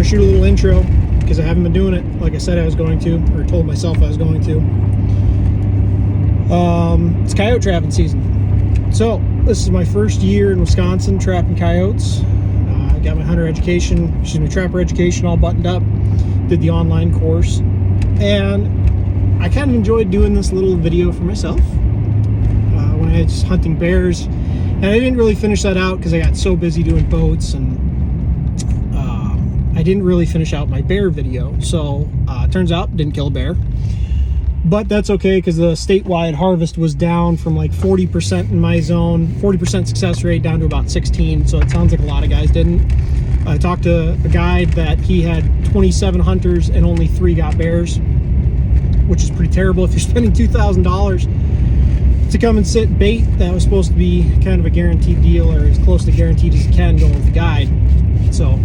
to shoot a little intro because I haven't been doing it like I said I was going to, or told myself I was going to. It's coyote trapping season. So this is my first year in Wisconsin trapping coyotes. I got my trapper education all buttoned up, did the online course, and I kind of enjoyed doing this little video for myself when I was hunting bears. And I didn't really finish that out because I got so busy doing boats, and I didn't really finish out my bear video. So turns out didn't kill a bear, but that's okay because the statewide harvest was down from like 40% in my zone, 40% success rate, down to about 16. So it sounds like a lot of guys didn't. I talked to a guy that he had 27 hunters and only 3 got bears, which is pretty terrible if you're spending $2,000 to come and sit bait that was supposed to be kind of a guaranteed deal, or as close to guaranteed as you can going with the guide. So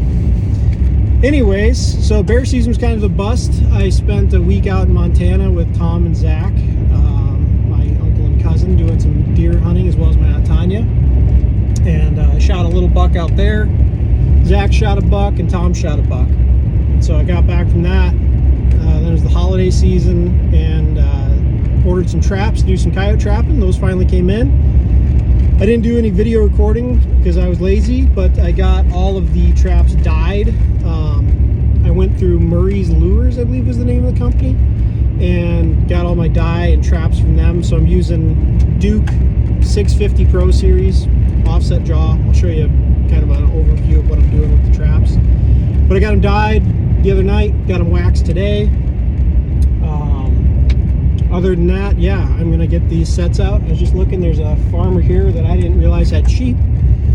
anyways, so bear season was kind of a bust. I spent a week out in Montana with Tom and Zach, my uncle and cousin, doing some deer hunting as well as my Aunt Tanya. And I shot a little buck out there. Zach shot a buck and Tom shot a buck. So I got back from that. Then it was the holiday season, and ordered some traps to do some coyote trapping. Those finally came in. I didn't do any video recording because I was lazy, but I got all of the traps dyed. I went through Murray's Lures, I believe was the name of the company, and got all my dye and traps from them. So I'm using Duke 650 Pro Series offset jaw. I'll show you kind of an overview of what I'm doing with the traps. But I got them dyed the other night, got them waxed today. Other than that, yeah, I'm gonna get these sets out. I was just looking, there's a farmer here that I didn't realize had sheep,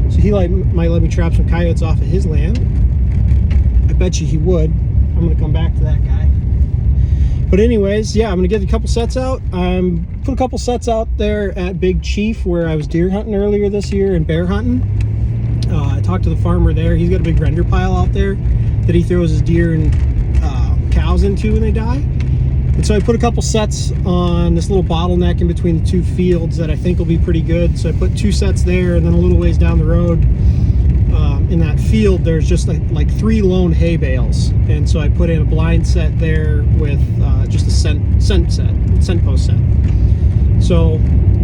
so he might let me trap some coyotes off of his land. I bet you he would. I'm gonna come back to that guy. But anyways, yeah, I'm gonna get a couple sets out. Put a couple sets out there at Big Chief where I was deer hunting earlier this year and bear hunting. I talked to the farmer there. He's got a big render pile out there that he throws his deer and cows into when they die. And so I put a couple sets on this little bottleneck in between the 2 fields that I think will be pretty good. So I put 2 sets there, and then a little ways down the road in that field, there's just like 3 lone hay bales. And so I put in a blind set there with just a scent post set. So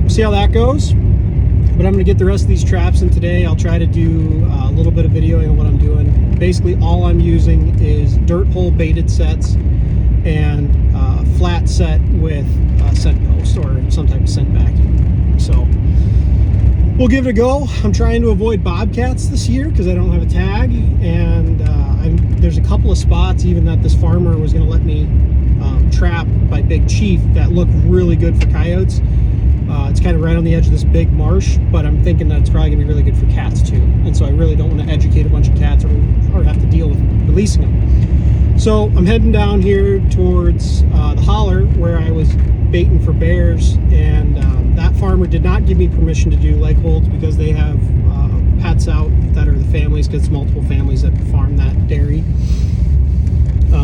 see how that goes. But I'm going to get the rest of these traps in today. I'll try to do a little bit of videoing of what I'm doing. Basically, all I'm using is dirt hole baited sets and flat set with scent post or some type of scent backing. So we'll give it a go. I'm trying to avoid bobcats this year because I don't have a tag, and there's a couple of spots even that this farmer was going to let me trap by Big Chief that look really good for coyotes. It's kind of right on the edge of this big marsh, but I'm thinking that it's probably gonna be really good for cats too. And so I really don't want to educate a bunch of cats or have to deal with releasing them. So I'm heading down here towards the holler where I was baiting for bears, and that farmer did not give me permission to do leg holds because they have pets out that are the families, because it's multiple families that farm that dairy.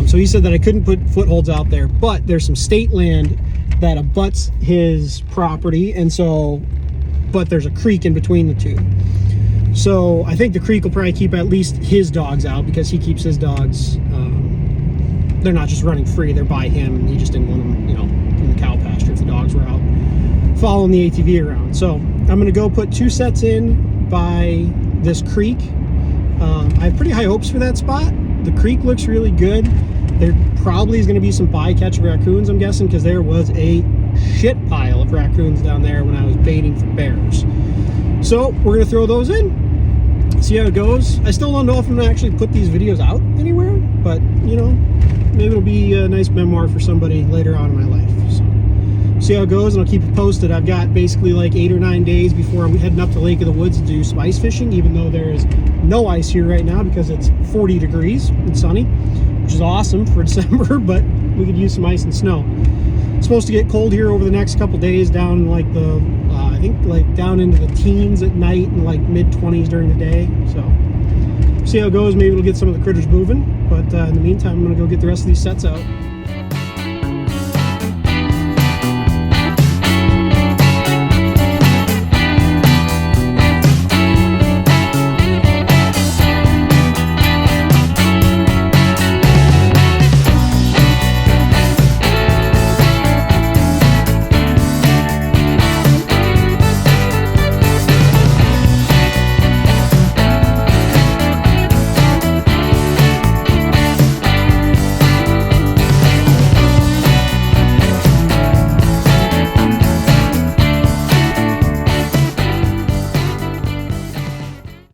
So he said that I couldn't put footholds out there, but there's some state land that abuts his property, and so, but there's a creek in between the 2. So I think the creek will probably keep at least his dogs out, because he keeps his dogs, they're not just running free, they're by him, and he just didn't want them, in the cow pasture if the dogs were out following the ATV around. So I'm gonna go put 2 sets in by this creek. I have pretty high hopes for that spot. The creek looks really good. There probably is going to be some bycatch raccoons, I'm guessing, because there was a shit pile of raccoons down there when I was baiting for bears. So we're going to throw those in, see how it goes. I still don't know if I'm going to actually put these videos out anywhere, but, maybe it'll be a nice memoir for somebody later on in my life. So see how it goes, and I'll keep you posted. I've got basically like 8 or 9 days before I'm heading up to Lake of the Woods to do some ice fishing, even though there is no ice here right now because it's 40 degrees and sunny, which is awesome for December, but we could use some ice and snow. It's supposed to get cold here over the next couple days, down like the, I think like down into the teens at night and like mid-20s during the day. So see how it goes. Maybe we'll get some of the critters moving, but in the meantime, I'm gonna go get the rest of these sets out.